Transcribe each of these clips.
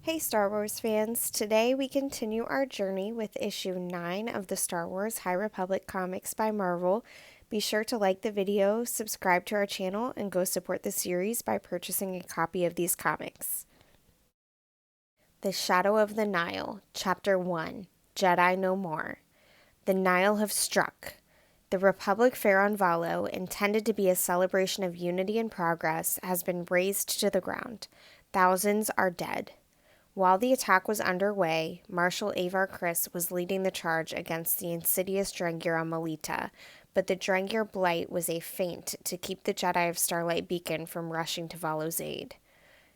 Hey Star Wars fans, today we continue our journey with issue 9 of the Star Wars High Republic comics by Marvel. Be sure to like the video, subscribe to our channel, and go support the series by purchasing a copy of these comics. The Shadow of the Nile, Chapter 1, Jedi No More. The Nile have struck. The Republic Fair on Valo, intended to be a celebration of unity and progress, has been razed to the ground. Thousands are dead. While the attack was underway, Marshal Avar Kriss was leading the charge against the insidious Drengir on Melita, but the Drengir blight was a feint to keep the Jedi of Starlight Beacon from rushing to Valo's aid.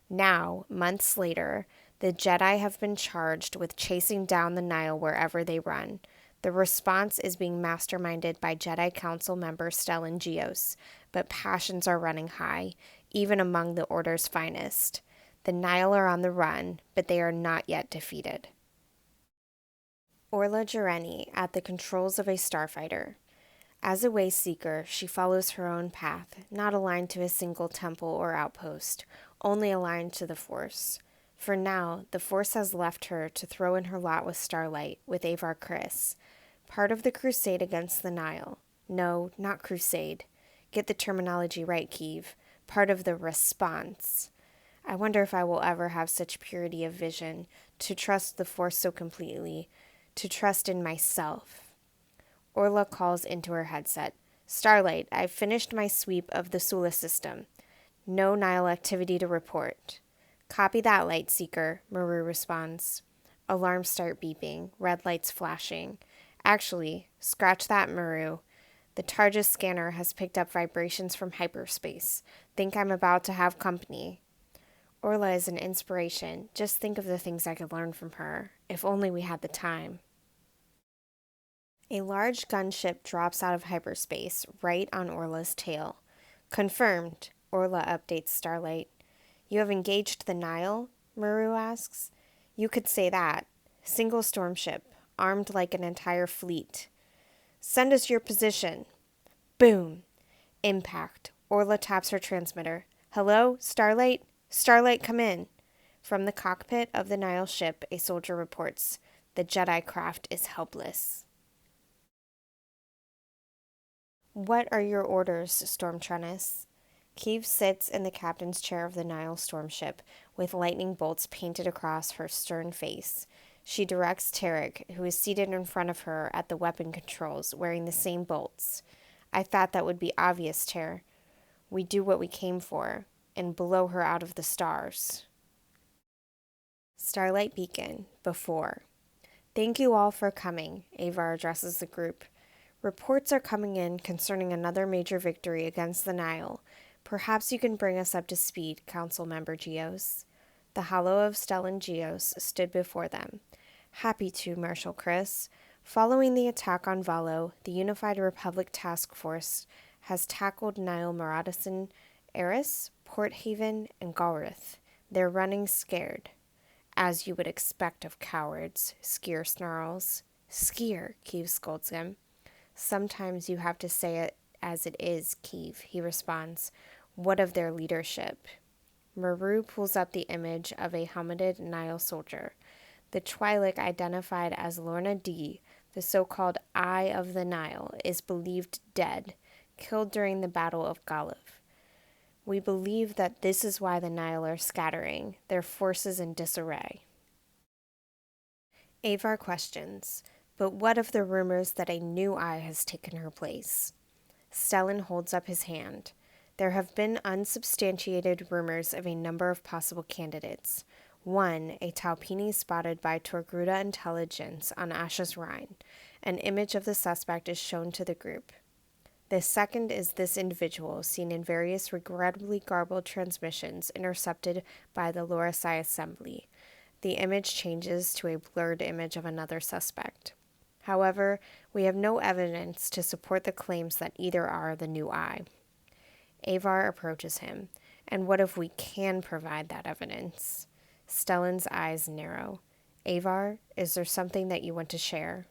Now, months later, the Jedi have been charged with chasing down the Nile wherever they run. The response is being masterminded by Jedi Council member Stellan Gios, but passions are running high, even among the Order's finest. The Nile are on the run, but they are not yet defeated. Orla Jareni at the controls of a starfighter. As a way seeker, she follows her own path, not aligned to a single temple or outpost, only aligned to the Force. For now, the Force has left her to throw in her lot with Starlight, with Avar Kriss, part of the crusade against the Nile. No, not crusade. Get the terminology right, Keeve. Part of the response. I wonder if I will ever have such purity of vision, to trust the Force so completely, to trust in myself. Orla calls into her headset. Starlight, I've finished my sweep of the Sula system. No Nile activity to report. Copy that, Lightseeker, Maru responds. Alarms start beeping, red lights flashing. Actually, scratch that, Maru. The Targus scanner has picked up vibrations from hyperspace. Think I'm about to have company. Orla is an inspiration. Just think of the things I could learn from her. If only we had the time. A large gunship drops out of hyperspace, right on Orla's tail. Confirmed, Orla updates Starlight. You have engaged the Nile? Maru asks. You could say that. Single stormship, armed like an entire fleet. Send us your position. Boom. Impact. Orla taps her transmitter. Hello, Starlight? Starlight, come in. From the cockpit of the Nile ship, a soldier reports. The Jedi craft is helpless. What are your orders, Storm Trennis? Keeve sits in the captain's chair of the Nile stormship, with lightning bolts painted across her stern face. She directs Tarek, who is seated in front of her at the weapon controls, wearing the same bolts. I thought that would be obvious, Ter. We do what we came for, and blow her out of the stars. Starlight Beacon, before. Thank you all for coming, Avar addresses the group. Reports are coming in concerning another major victory against the Nile. Perhaps you can bring us up to speed, Council Member Gios. The hollow of Stellan Gios stood before them. Happy to, Marshal Kriss. Following the attack on Valo, the Unified Republic Task Force has tackled Nile Moradison, Eris, Port Haven, and Galrith. They're running scared. As you would expect of cowards, Skier snarls. Skier, Keeve scolds him. Sometimes you have to say it as it is, Keeve, he responds. What of their leadership? Maru pulls up the image of a helmeted Nile soldier. The Twi'lek identified as Lorna D, the so-called Eye of the Nile, is believed dead, killed during the Battle of Galuf. We believe that this is why the Nile are scattering, their forces in disarray. Avar questions, but what of the rumors that a new Eye has taken her place? Stellan holds up his hand. There have been unsubstantiated rumors of a number of possible candidates. One, a Taupini spotted by Torgruda intelligence on Ashes Rhine. An image of the suspect is shown to the group. The second is this individual, seen in various regrettably garbled transmissions intercepted by the Lorasai Assembly. The image changes to a blurred image of another suspect. However, we have no evidence to support the claims that either are the new Eye. Avar approaches him. And what if we can provide that evidence? Stellan's eyes narrow. Avar, is there something that you want to share?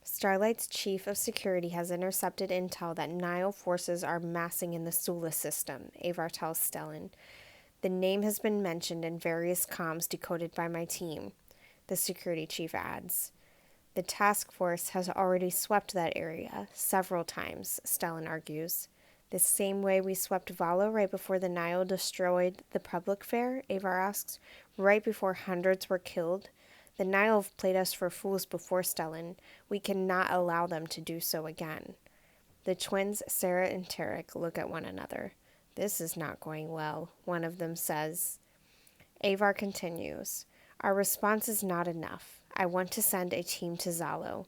Starlight's chief of security has intercepted intel that Nile forces are massing in the Sula system, Avar tells Stellan. The name has been mentioned in various comms decoded by my team, the security chief adds. The task force has already swept that area several times, Stellan argues. The same way we swept Valo right before the Nile destroyed the public fair, Avar asks, right before hundreds were killed. The Nile have played us for fools before, Stellan. We cannot allow them to do so again. The twins, Sarah and Tarek, look at one another. This is not going well, one of them says. Avar continues. Our response is not enough. I want to send a team to Zalo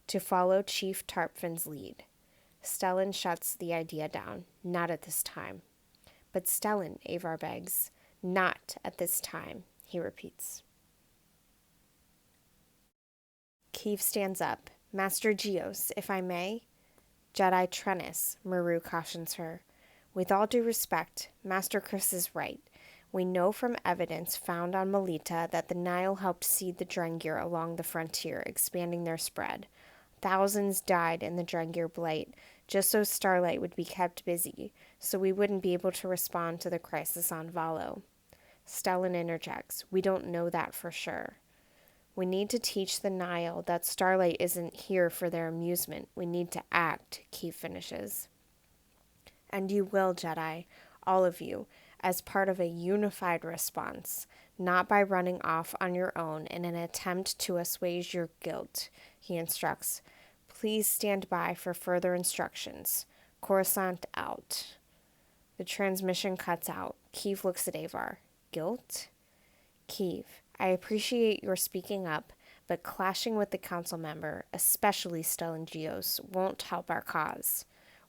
to follow Chief Tarpfin's lead. Stellan shuts the idea down. Not at this time. But Stellan, Avar begs. Not at this time, he repeats. Keeve stands up. Master Geos, if I may. Jedi Trennis, Maru cautions her. With all due respect, Master Chris is right. We know from evidence found on Melita that the Nile helped seed the Drengir along the frontier, expanding their spread. Thousands died in the Drengir Blight, just so Starlight would be kept busy, so we wouldn't be able to respond to the crisis on Valo. Stellan interjects, we don't know that for sure. We need to teach the Nile that Starlight isn't here for their amusement. We need to act, Keeve finishes. And you will, Jedi, all of you, as part of a unified response, not by running off on your own in an attempt to assuage your guilt, he instructs. Please stand by for further instructions. Coruscant out. The transmission cuts out. Keeve looks at Avar. Guilt? Keeve, I appreciate your speaking up, but clashing with the council member, especially Stellan Geos, won't help our cause.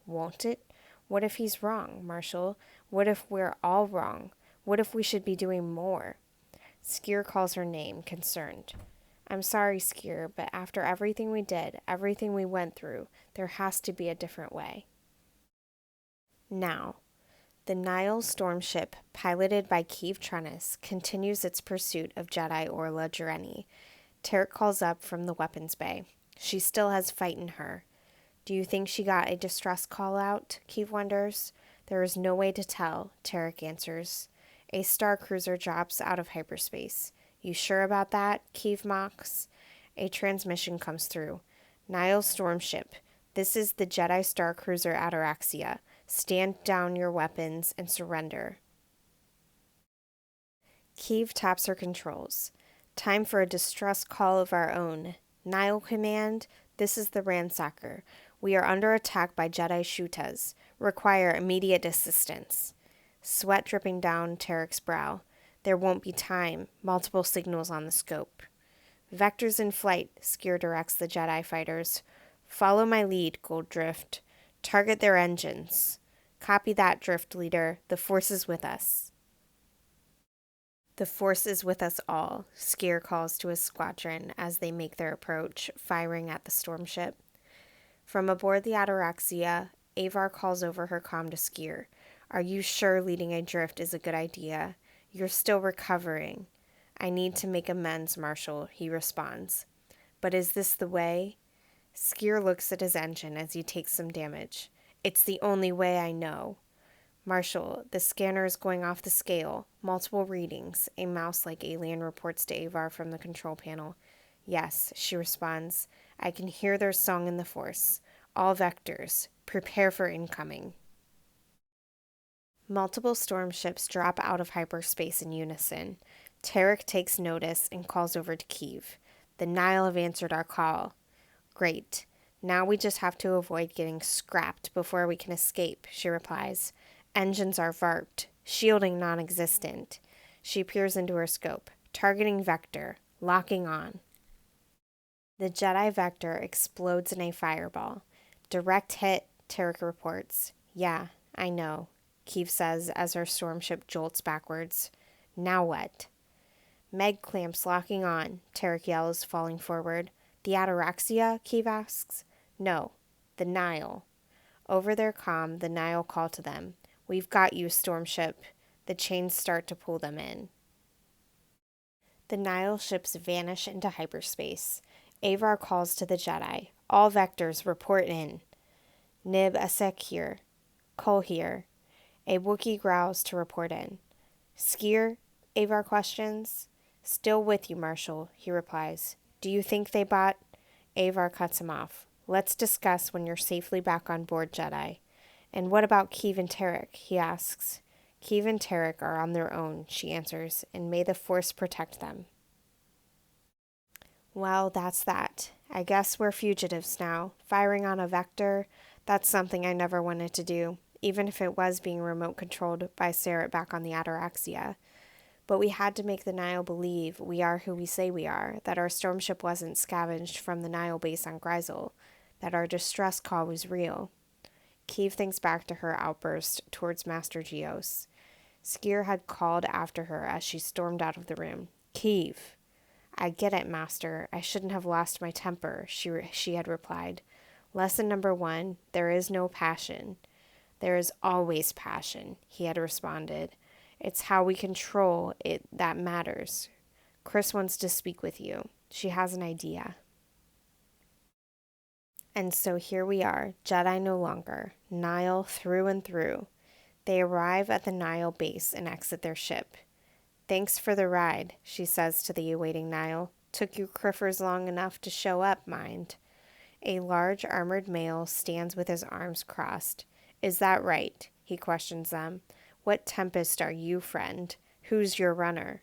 Won't it? What if he's wrong, Marshal? What if we're all wrong? What if we should be doing more? Skier calls her name, concerned. I'm sorry, Skier, but after everything we did, everything we went through, there has to be a different way. Now, the Nile storm ship, piloted by Keeve Trennis, continues its pursuit of Jedi Orla Jareni. Tarek calls up from the weapons bay. She still has fight in her. Do you think she got a distress call out? Keeve wonders. There is no way to tell, Tarek answers. A star cruiser drops out of hyperspace. You sure about that? Keeve mocks. A transmission comes through. Nile storm ship. This is the Jedi star cruiser Ataraxia. Stand down your weapons and surrender. Keeve taps her controls. Time for a distress call of our own. Nile Command, this is the Ransacker. We are under attack by Jedi Shutas. Require immediate assistance. Sweat dripping down Tarek's brow. There won't be time. Multiple signals on the scope. Vectors in flight, Skier directs the Jedi fighters. Follow my lead, Golddrift. Target their engines. Copy that, Drift Leader. The Force is with us. The Force is with us all, Skier calls to his squadron as they make their approach, firing at the storm ship. From aboard the Ataraxia, Avar calls over her comm to Skier. Are you sure leading a drift is a good idea? You're still recovering. I need to make amends, Marshal, he responds. But is this the way? Skier looks at his engine as he takes some damage. It's the only way I know. Marshal, the scanner is going off the scale. Multiple readings, a mouse-like alien reports to Avar from the control panel. Yes, she responds. I can hear their song in the Force. All vectors. Prepare for incoming. Multiple storm ships drop out of hyperspace in unison. Tarek takes notice and calls over to Keeve. The Nile have answered our call. Great. Now we just have to avoid getting scrapped before we can escape, she replies. Engines are varped. Shielding non-existent. She peers into her scope. Targeting vector. Locking on. The Jedi vector explodes in a fireball. Direct hit, Tarek reports. Yeah, I know, Keeve says as her storm ship jolts backwards. Now what? Meg clamps locking on, Tarek yells, falling forward. The Ataraxia? Keeve asks. No, the Nile. Over their comm, the Nile call to them. We've got you, storm ship. The chains start to pull them in. The Nile ships vanish into hyperspace. Avar calls to the Jedi. All vectors report in. Nib Asek here. Kol here. A Wookiee growls to report in. Skier? Avar questions. Still with you, Marshal, he replies. Do you think they bought? Avar cuts him off. Let's discuss when you're safely back on board, Jedi. And what about Keeve and Tarek? He asks. Keeve and Tarek are on their own, she answers, and may the Force protect them. Well, that's that. I guess we're fugitives now. Firing on a vector, that's something I never wanted to do, even if it was being remote controlled by Sarah back on the Ataraxia. But we had to make the Nile believe we are who we say we are, that our stormship wasn't scavenged from the Nile base on Gryzel, that our distress call was real. Keeve thinks back to her outburst towards Master Geos. Skier had called after her as she stormed out of the room. Keeve. I get it, Master. I shouldn't have lost my temper, she had replied. Lesson number 1, there is no passion. There is always passion, he had responded. It's how we control it that matters. Chris wants to speak with you. She has an idea. And so here we are, Jedi no longer, Nile through and through. They arrive at the Nile base and exit their ship. Thanks for the ride, she says to the awaiting Nile. Took you criffers long enough to show up, mind. A large armored male stands with his arms crossed. Is that right? He questions them. What Tempest are you, friend? Who's your runner?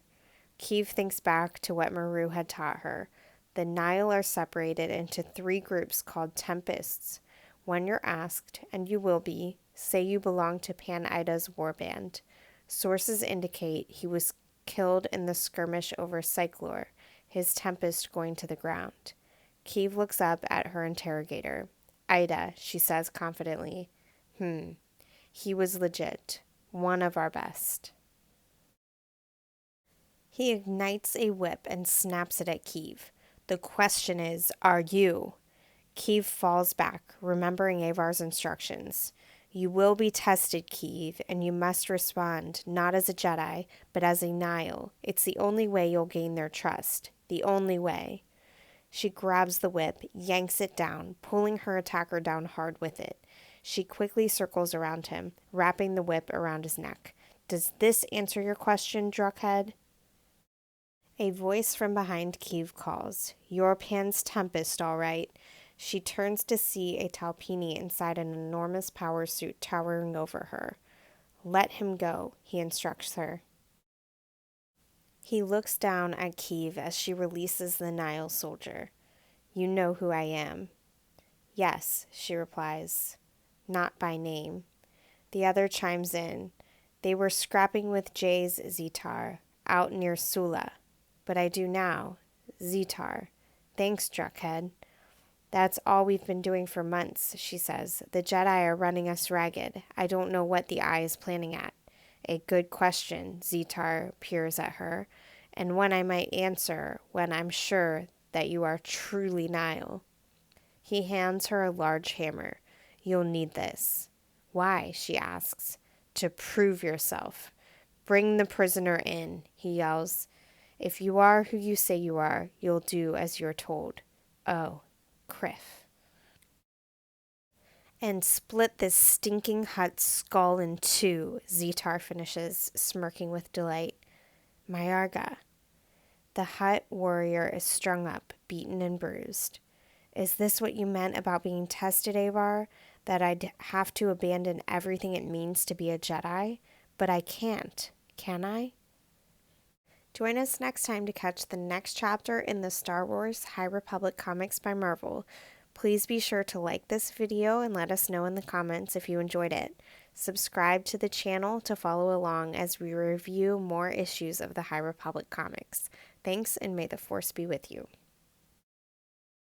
Keeve thinks back to what Maru had taught her. The Nile are separated into 3 groups called Tempests. When you're asked, and you will be, say you belong to Pan Ida's warband. Sources indicate he was killed in the skirmish over Cyclor, his Tempest going to the ground. Keeve looks up at her interrogator. Ida, she says confidently. He was legit. One of our best. He ignites a whip and snaps it at Keeve. The question is, are you? Keeve falls back, remembering Avar's instructions. You will be tested, Keeve, and you must respond, not as a Jedi, but as a Nile. It's the only way you'll gain their trust. The only way. She grabs the whip, yanks it down, pulling her attacker down hard with it. She quickly circles around him, wrapping the whip around his neck. Does this answer your question, Druckhead? A voice from behind Keeve calls. You're Pan's Tempest, all right. She turns to see a Talpini inside an enormous power suit towering over her. Let him go, he instructs her. He looks down at Keeve as she releases the Nile soldier. You know who I am. Yes, she replies. Not by name. The other chimes in. They were scrapping with Jay's Zetar, out near Sula. But I do now. Zetar. Thanks, Druckhead. That's all we've been doing for months, she says. The Jedi are running us ragged. I don't know what the Eye is planning at. A good question, Zetar peers at her, and one I might answer when I'm sure that you are truly Nile. He hands her a large hammer. You'll need this. Why? She asks. To prove yourself. Bring the prisoner in, he yells. If you are who you say you are, you'll do as you're told. Oh, Criff. And split this stinking hut skull in 2, Zetar finishes, smirking with delight. Mayarga. The hut warrior is strung up, beaten and bruised. Is this what you meant about being tested, Avar? That I'd have to abandon everything it means to be a Jedi? But I can't, can I? Join us next time to catch the next chapter in the Star Wars High Republic comics by Marvel. Please be sure to like this video and let us know in the comments if you enjoyed it. Subscribe to the channel to follow along as we review more issues of the High Republic comics. Thanks, and may the Force be with you.